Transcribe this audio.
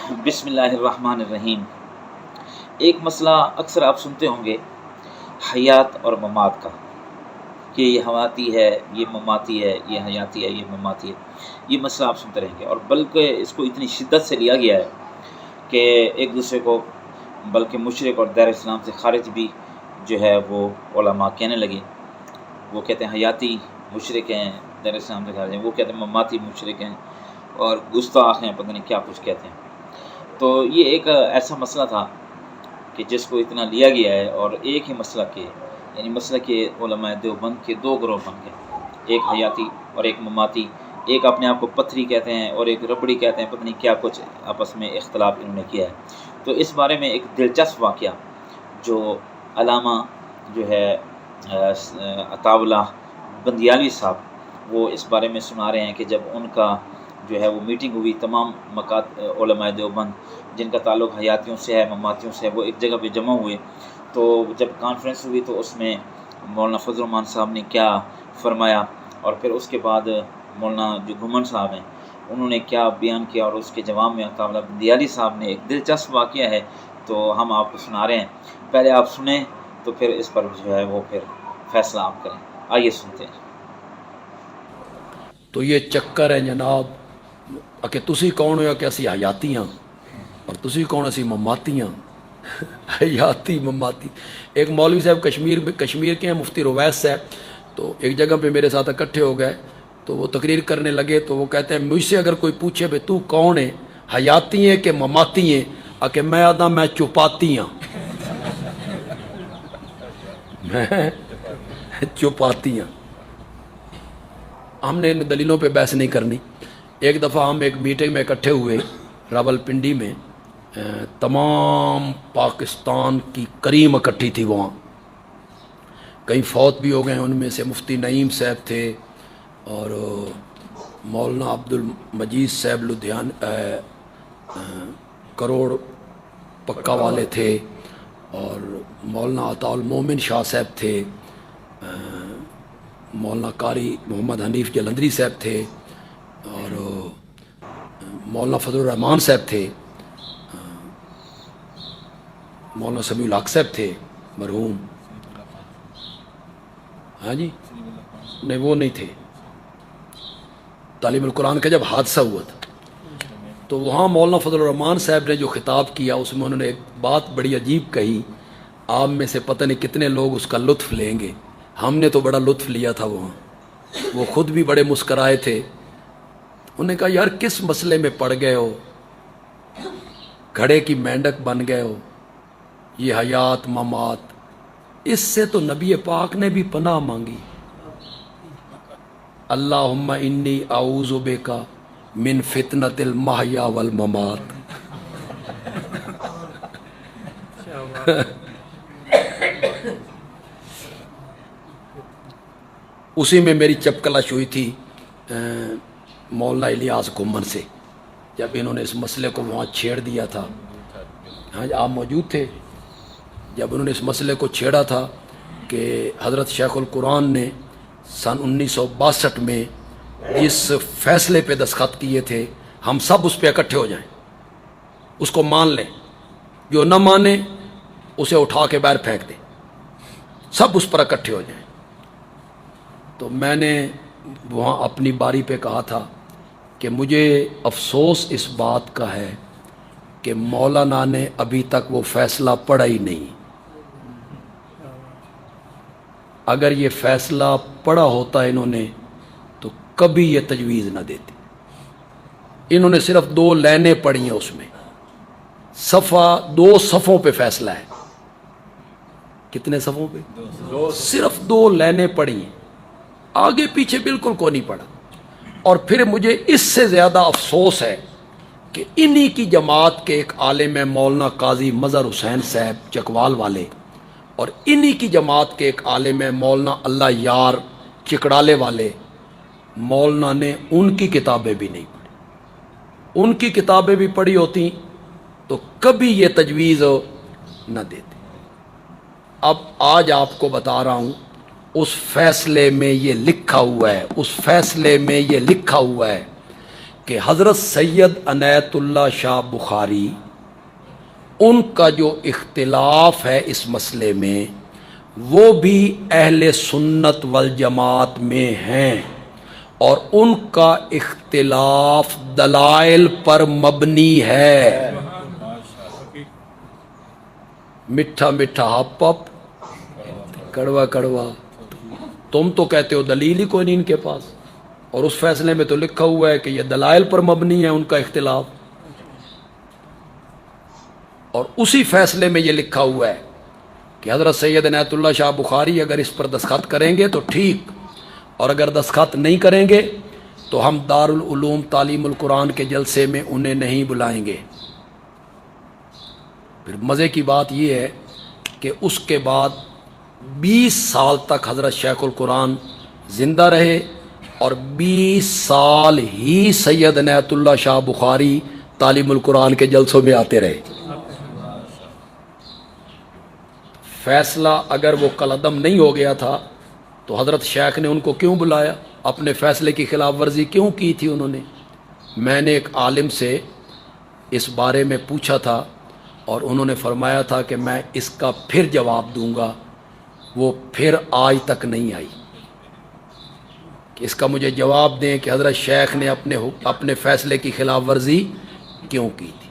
بسم اللہ الرحمن الرحیم۔ ایک مسئلہ اکثر آپ سنتے ہوں گے حیات اور ممات کا، کہ یہ حیاتی ہے، یہ مماتی ہے، یہ حیاتی ہے، یہ مماتی ہے۔ یہ مسئلہ آپ سنتے رہیں گے، اور بلکہ اس کو اتنی شدت سے لیا گیا ہے کہ ایک دوسرے کو بلکہ مشرک اور دائر اسلام سے خارج بھی جو ہے وہ علماء کہنے لگے۔ وہ کہتے ہیں حیاتی مشرک ہیں، دائر اسلام سے خارج ہیں، وہ کہتے ہیں مماتی مشرک ہیں اور گستاخ ہیں، پتہ نہیں کیا کچھ کہتے ہیں۔ تو یہ ایک ایسا مسئلہ تھا کہ جس کو اتنا لیا گیا ہے، اور ایک ہی مسئلہ کے یعنی مسئلہ کے علماء دیوبند کے دو گروہ بن گئے، ایک حیاتی اور ایک مماتی۔ ایک اپنے آپ کو پتھری کہتے ہیں اور ایک ربڑی کہتے ہیں، پتہ نہیں کیا کچھ آپس میں اختلاف انہوں نے کیا ہے۔ تو اس بارے میں ایک دلچسپ واقعہ جو علامہ جو ہے عطا اللہ بندیالی صاحب، وہ اس بارے میں سنا رہے ہیں کہ جب ان کا جو ہے وہ میٹنگ ہوئی، تمام علماء دیوبند جن کا تعلق حیاتیوں سے ہے، مماتیوں سے ہے، وہ ایک جگہ پہ جمع ہوئے۔ تو جب کانفرنس ہوئی تو اس میں مولانا فضل الرحمان صاحب نے کیا فرمایا، اور پھر اس کے بعد مولانا جو گھمن صاحب ہیں انہوں نے کیا بیان کیا، اور اس کے جواب میں عطا اللہ بندیالی صاحب نے ایک دلچسپ واقعہ ہے تو ہم آپ کو سنا رہے ہیں۔ پہلے آپ سنیں تو پھر اس پر جو ہے وہ پھر فیصلہ آپ کریں۔ آئیے سنتے ہیں۔ تو یہ چکر ہے جناب کہ تسی کون ہو کہ اسی حیاتی ہاں اور تسی کون اسی مماتی ہاں۔ حیاتی مماتی۔ ایک مولوی صاحب کشمیر کے ہیں، مفتی رویس صاحب، تو ایک جگہ پہ میرے ساتھ اکٹھے ہو گئے، تو وہ تقریر کرنے لگے تو وہ کہتے ہیں مجھ سے اگر کوئی پوچھے بھئی تو کون ہے، حیاتی ہیں کہ مماتی ہیں، کہ میں آدھا میں چپاتی ہاں۔ میں چپاتی ہاں۔ ہم نے ان دلیلوں پہ بحث نہیں کرنی۔ ایک دفعہ ہم ایک میٹنگ میں اکٹھے ہوئے راول پنڈی میں، تمام پاکستان کی کریم اکٹھی تھی وہاں، کئی فوت بھی ہو گئے، ان میں سے مفتی نعیم صاحب تھے اور مولانا عبد المجید صاحب لدھیان کروڑ پکا والے تھے، اور مولانا عطا المومن شاہ صاحب تھے، مولانا قاری محمد حنیف جلندری صاحب تھے، اور مولانا فضل الرحمان صاحب تھے، مولانا سمیع الحق صاحب تھے مرحوم۔ ہاں جی، نہیں وہ نہیں تھے۔ تعلیم القرآن کا جب حادثہ ہوا تھا تو وہاں مولانا فضل الرحمان صاحب نے جو خطاب کیا اس میں انہوں نے ایک بات بڑی عجیب کہی، آپ میں سے پتہ نہیں کتنے لوگ اس کا لطف لیں گے، ہم نے تو بڑا لطف لیا تھا وہاں، وہ خود بھی بڑے مسکرائے تھے۔ انہوں نے کہا یار کس مسئلے میں پڑ گئے ہو، گھڑے کی مینڈک بن گئے ہو، یہ حیات ممات، اس سے تو نبی پاک نے بھی پناہ مانگی، اللہم انی اعوذ بک من فتنۃ المحیا والممات۔ اسی میں میری چپکلش ہوئی تھی مولانا الیاس گھمن سے، جب انہوں نے اس مسئلے کو وہاں چھیڑ دیا تھا۔ ہاں آپ موجود تھے جب انہوں نے اس مسئلے کو چھیڑا تھا کہ حضرت شیخ القرآن نے سن 1962 میں جس فیصلے پہ دستخط کیے تھے، ہم سب اس پہ اکٹھے ہو جائیں، اس کو مان لیں، جو نہ مانے اسے اٹھا کے باہر پھینک دیں، سب اس پر اکٹھے ہو جائیں۔ تو میں نے وہاں اپنی باری پہ کہا تھا کہ مجھے افسوس اس بات کا ہے کہ مولانا نے ابھی تک وہ فیصلہ پڑھا ہی نہیں۔ اگر یہ فیصلہ پڑھا ہوتا انہوں نے تو کبھی یہ تجویز نہ دیتے۔ انہوں نے صرف 2 لائنیں پڑھی ہیں، اس میں صفحہ 2 صفحوں پہ فیصلہ ہے۔ کتنے صفحوں پہ؟ صرف 2 لائنیں پڑھی ہیں، آگے پیچھے بالکل کو نہیں پڑھا۔ اور پھر مجھے اس سے زیادہ افسوس ہے کہ انہی کی جماعت کے ایک عالم ہے مولانا قاضی مظہر حسین صاحب چکوال والے، اور انہی کی جماعت کے ایک عالم ہے مولانا اللہ یار چکڑالے والے، مولانا نے ان کی کتابیں بھی نہیں پڑھی۔ ان کی کتابیں بھی پڑھی ہوتی تو کبھی یہ تجویز نہ دیتے۔ اب آج آپ کو بتا رہا ہوں، اس فیصلے میں یہ لکھا ہوا ہے، اس فیصلے میں یہ لکھا ہوا ہے کہ حضرت سید عنایت اللہ شاہ بخاری ان کا جو اختلاف ہے اس مسئلے میں وہ بھی اہل سنت والجماعت میں ہیں، اور ان کا اختلاف دلائل پر مبنی ہے۔ میٹھا میٹھا ہپ ہپ، کڑوا کڑوا، تم تو کہتے ہو دلیل ہی کوئی نہیں ان کے پاس، اور اس فیصلے میں تو لکھا ہوا ہے کہ یہ دلائل پر مبنی ہے ان کا اختلاف، اور اسی فیصلے میں یہ لکھا ہوا ہے کہ حضرت سید عنایت اللہ شاہ بخاری اگر اس پر دستخط کریں گے تو ٹھیک، اور اگر دستخط نہیں کریں گے تو ہم دارالعلوم تعلیم القرآن کے جلسے میں انہیں نہیں بلائیں گے۔ پھر مزے کی بات یہ ہے کہ اس کے بعد 20 سال تک حضرت شیخ القرآن زندہ رہے، اور 20 سال ہی سید عنایت اللہ شاہ بخاری تعلیم القرآن کے جلسوں میں آتے رہے۔ فیصلہ اگر وہ کالعدم نہیں ہو گیا تھا تو حضرت شیخ نے ان کو کیوں بلایا؟ اپنے فیصلے کی خلاف ورزی کیوں کی تھی انہوں نے؟ میں نے ایک عالم سے اس بارے میں پوچھا تھا، اور انہوں نے فرمایا تھا کہ میں اس کا پھر جواب دوں گا، وہ پھر آج تک نہیں آئی کہ اس کا مجھے جواب دیں کہ حضرت شیخ نے اپنے فیصلے کی خلاف ورزی کیوں کی تھی۔